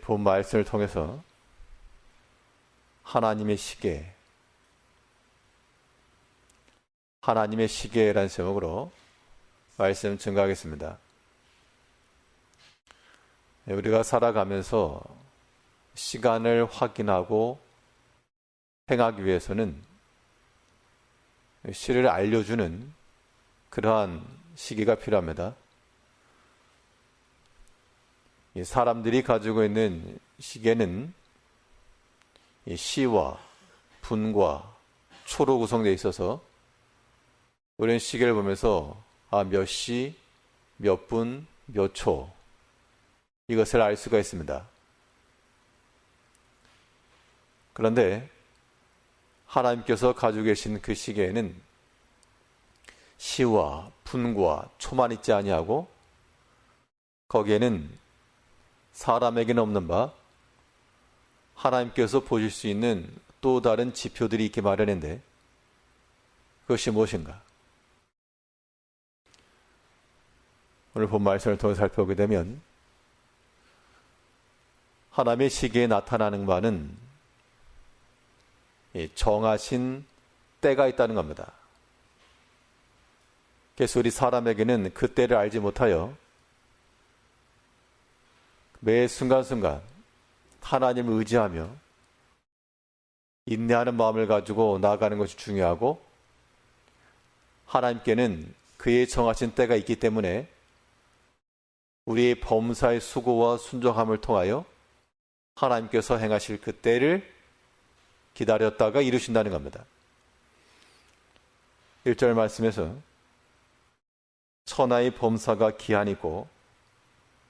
본 말씀을 통해서 하나님의 시계라는 제목으로 말씀 증거하겠습니다. 우리가 살아가면서 시간을 확인하고 행하기 위해서는 시를 알려주는 그러한 시기가 필요합니다. 사람들이 가지고 있는 시계는 시와 분과 초로 구성되어 있어서 우리는 시계를 보면서 몇 시, 몇 분, 몇 초 이것을 알 수가 있습니다. 그런데 하나님께서 가지고 계신 그 시계에는 시와 분과 초만 있지 아니하고 거기에는 사람에게는 없는 바 하나님께서 보실 수 있는 또 다른 지표들이 있게 마련인데 그것이 무엇인가? 오늘 본 말씀을 통해 살펴보게 되면 하나님의 시계에 나타나는 바는 정하신 때가 있다는 겁니다. 그래서 우리 사람에게는 그 때를 알지 못하여 매 순간순간 하나님을 의지하며 인내하는 마음을 가지고 나아가는 것이 중요하고 하나님께는 그의 정하신 때가 있기 때문에 우리의 범사의 수고와 순종함을 통하여 하나님께서 행하실 그 때를 기다렸다가 이루신다는 겁니다. 1절 말씀에서 천하의 범사가 기한이고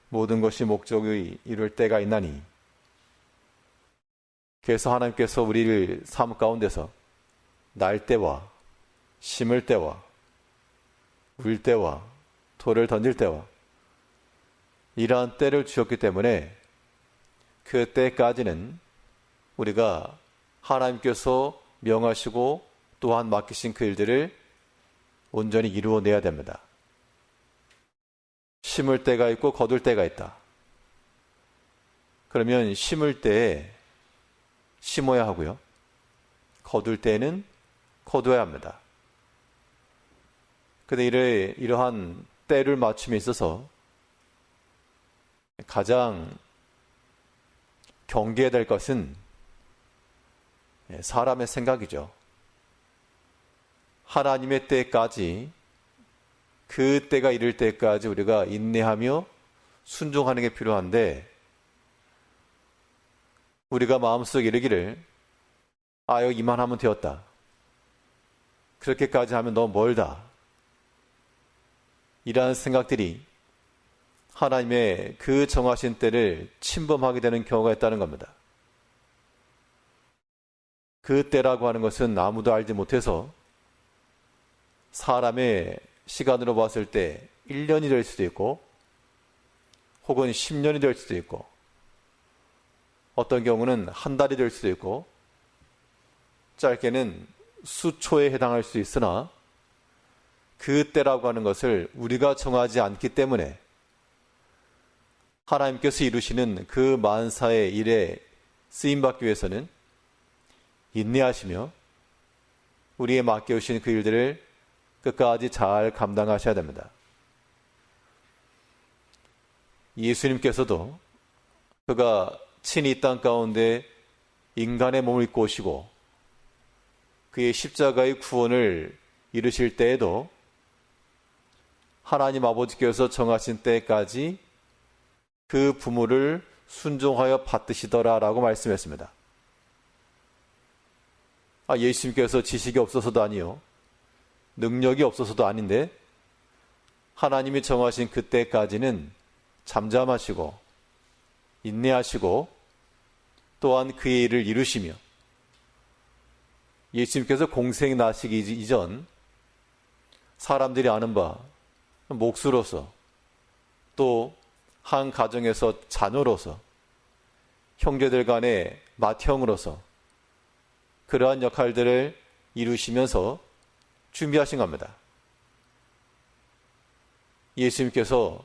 모든 것이 목적이 이룰 때가 있나니 그래서 하나님께서 우리를 삶 가운데서 날 때와 심을 때와 울 때와 돌을 던질 때와 이러한 때를 주셨기 때문에 그 때까지는 우리가 하나님께서 명하시고 또한 맡기신 그 일들을 온전히 이루어내야 됩니다. 심을 때가 있고 거둘 때가 있다. 그러면 심을 때에 심어야 하고요. 거둘 때는 거둬야 합니다. 그런데 이러한 때를 맞춤에 있어서 가장 경계해야 될 것은 사람의 생각이죠. 하나님의 때까지 그 때가 이를 때까지 우리가 인내하며 순종하는 게 필요한데 우리가 마음속에 이르기를 여기 이만하면 되었다. 그렇게까지 하면 너무 멀다. 이러한 생각들이 하나님의 그 정하신 때를 침범하게 되는 경우가 있다는 겁니다. 그 때라고 하는 것은 아무도 알지 못해서 사람의 시간으로 봤을 때 1년이 될 수도 있고 혹은 10년이 될 수도 있고 어떤 경우는 한 달이 될 수도 있고 짧게는 수초에 해당할 수 있으나 그 때라고 하는 것을 우리가 정하지 않기 때문에 하나님께서 이루시는 그 만사의 일에 쓰임받기 위해서는 인내하시며 우리의 맡겨주신 그 일들을 끝까지 잘 감당하셔야 됩니다. 예수님께서도 그가 친히 이 땅 가운데 인간의 몸을 입고 오시고 그의 십자가의 구원을 이루실 때에도 하나님 아버지께서 정하신 때까지 그 부모를 순종하여 받으시더라라고 말씀했습니다. 예수님께서 지식이 없어서도 아니요 능력이 없어서도 아닌데 하나님이 정하신 그때까지는 잠잠하시고 인내하시고 또한 그의 일을 이루시며 예수님께서 공생 나시기 이전 사람들이 아는 바 목수로서 또 한 가정에서 자녀로서 형제들 간의 맏형으로서 그러한 역할들을 이루시면서 준비하신 겁니다. 예수님께서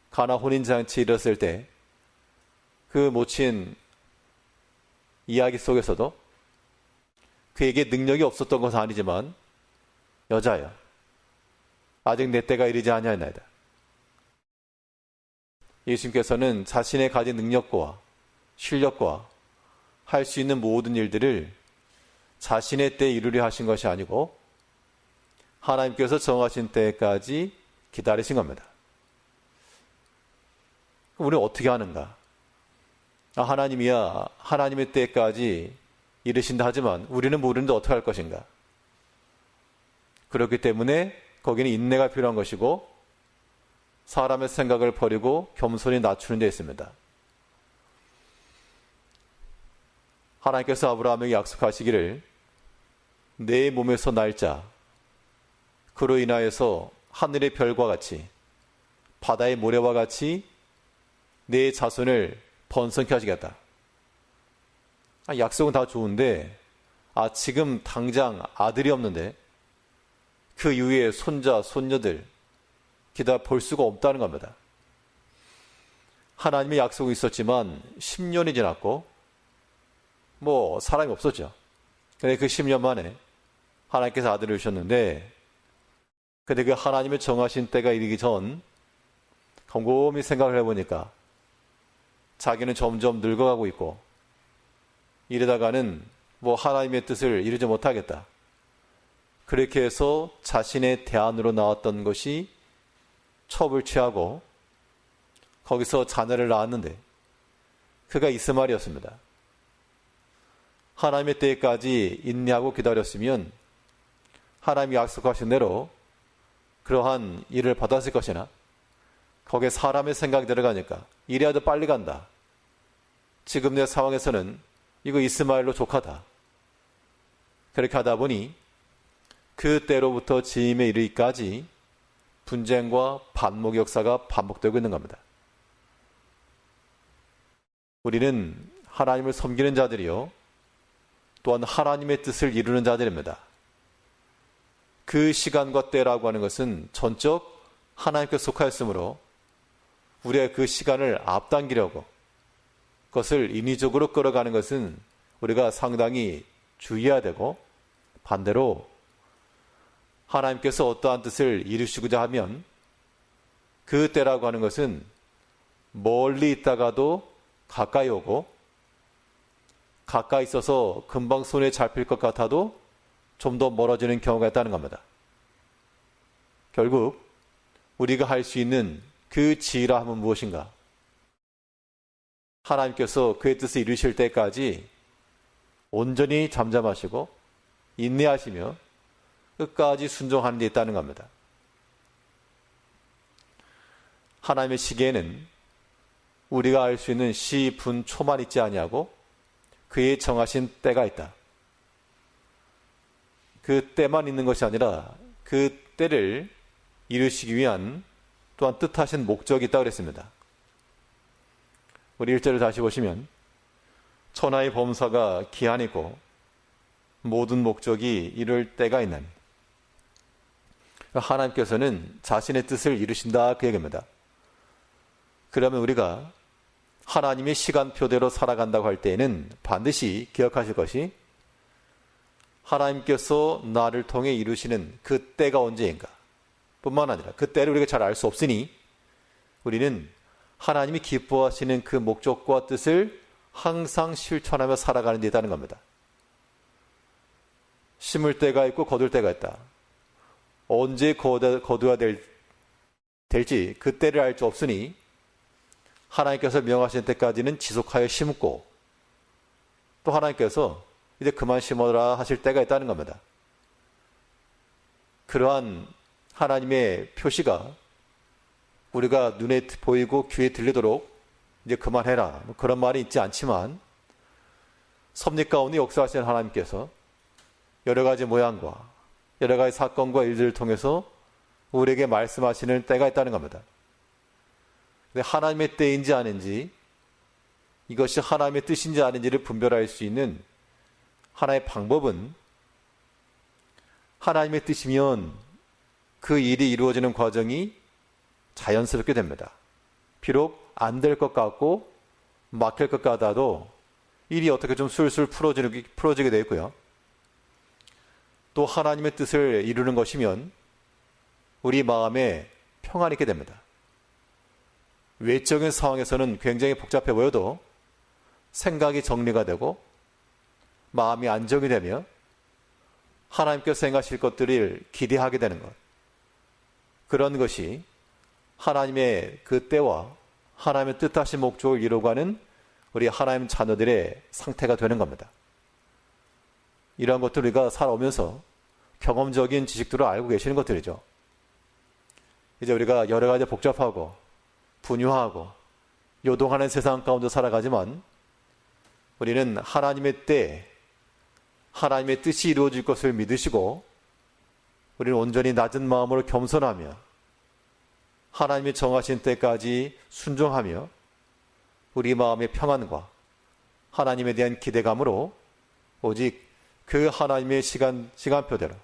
가나 혼인잔치에 이르렀을 때 그 모친 이야기 속에서도 그에게 능력이 없었던 것은 아니지만 여자야, 아직 내 때가 이르지 아니하였나이다. 예수님께서는 자신의 가진 능력과 실력과 할 수 있는 모든 일들을 자신의 때에 이루려 하신 것이 아니고 하나님께서 정하신 때까지 기다리신 겁니다. 우리는 어떻게 하는가? 하나님이야 하나님의 때까지 이르신다 하지만 우리는 모르는데 어떻게 할 것인가? 그렇기 때문에 거기는 인내가 필요한 것이고 사람의 생각을 버리고 겸손히 낮추는 데 있습니다. 하나님께서 아브라함에게 약속하시기를 내 몸에서 날자 그로 인하여서 하늘의 별과 같이 바다의 모래와 같이 내 자손을 번성케 하시겠다. 약속은 다 좋은데 지금 당장 아들이 없는데 그 이후에 손자, 손녀들 기다 볼 수가 없다는 겁니다. 하나님의 약속이 있었지만 10년이 지났고 사람이 없었죠. 근데 그 10년 만에 하나님께서 아들을 주셨는데 근데 그 하나님의 정하신 때가 이르기 전 곰곰이 생각을 해보니까 자기는 점점 늙어가고 있고 이러다가는 하나님의 뜻을 이루지 못하겠다. 그렇게 해서 자신의 대안으로 나왔던 것이 첩을 취하고 거기서 자녀를 낳았는데 그가 이스마엘이었습니다. 하나님의 때까지 인내하고 기다렸으면 하나님이 약속하신 대로 그러한 일을 받았을 것이나 거기에 사람의 생각이 들어가니까 이래야도 빨리 간다. 지금 내 상황에서는 이거 이스마엘로 족하다. 그렇게 하다 보니 그 때로부터 지임에 이르기까지 분쟁과 반목 역사가 반복되고 있는 겁니다. 우리는 하나님을 섬기는 자들이요 또한 하나님의 뜻을 이루는 자들입니다. 그 시간과 때라고 하는 것은 전적 하나님께 속하였으므로 우리가 그 시간을 앞당기려고 그것을 인위적으로 끌어가는 것은 우리가 상당히 주의해야 되고 반대로 하나님께서 어떠한 뜻을 이루시고자 하면 그 때라고 하는 것은 멀리 있다가도 가까이 오고 가까이 있어서 금방 손에 잡힐 것 같아도 좀 더 멀어지는 경우가 있다는 겁니다. 결국 우리가 할 수 있는 그 지혜함은 무엇인가? 하나님께서 그의 뜻을 이루실 때까지 온전히 잠잠하시고 인내하시며 끝까지 순종하는 데 있다는 겁니다. 하나님의 시계에는 우리가 알 수 있는 시, 분, 초만 있지 아니하고 그의 정하신 때가 있다. 그 때만 있는 것이 아니라 그 때를 이루시기 위한 또한 뜻하신 목적이 있다고 그랬습니다. 우리 1절을 다시 보시면 천하의 범사가 기한이고 모든 목적이 이룰 때가 있는 하나님께서는 자신의 뜻을 이루신다 그 얘기입니다. 그러면 우리가 하나님의 시간표대로 살아간다고 할 때에는 반드시 기억하실 것이 하나님께서 나를 통해 이루시는 그 때가 언제인가 뿐만 아니라 그 때를 우리가 잘 알 수 없으니 우리는 하나님이 기뻐하시는 그 목적과 뜻을 항상 실천하며 살아가는 데 있다는 겁니다. 심을 때가 있고 거둘 때가 있다. 언제 거두어야 될지 그 때를 알 수 없으니 하나님께서 명하신 때까지는 지속하여 심고 또 하나님께서 이제 그만 심어라 하실 때가 있다는 겁니다. 그러한 하나님의 표시가 우리가 눈에 보이고 귀에 들리도록 이제 그만해라 그런 말이 있지 않지만 섭리 가운데 역사하시는 하나님께서 여러 가지 모양과 여러 가지 사건과 일들을 통해서 우리에게 말씀하시는 때가 있다는 겁니다. 근데 하나님의 때인지 아닌지 이것이 하나님의 뜻인지 아닌지를 분별할 수 있는 하나의 방법은 하나님의 뜻이면 그 일이 이루어지는 과정이 자연스럽게 됩니다. 비록 안 될 것 같고 막힐 것 같아도 일이 어떻게 좀 술술 풀어지게 되어 있고요. 또 하나님의 뜻을 이루는 것이면 우리 마음에 평안이 있게 됩니다. 외적인 상황에서는 굉장히 복잡해 보여도 생각이 정리가 되고 마음이 안정이 되며 하나님께서 행하실 것들을 기대하게 되는 것. 그런 것이 하나님의 그 때와 하나님의 뜻하신 목적을 이루어가는 우리 하나님 자녀들의 상태가 되는 겁니다. 이러한 것들 우리가 살아오면서 경험적인 지식들을 알고 계시는 것들이죠. 이제 우리가 여러 가지 복잡하고 분유하고 요동하는 세상 가운데 살아가지만 우리는 하나님의 때, 하나님의 뜻이 이루어질 것을 믿으시고 우리는 온전히 낮은 마음으로 겸손하며 하나님이 정하신 때까지 순종하며 우리 마음의 평안과 하나님에 대한 기대감으로 오직 그 하나님의 시간표대로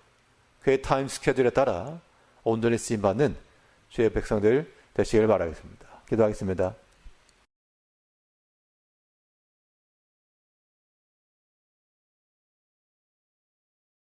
그의 타임 스케줄에 따라 온전히 쓰임받는 주의 백성들 되시길 바라겠습니다. 기도하겠습니다.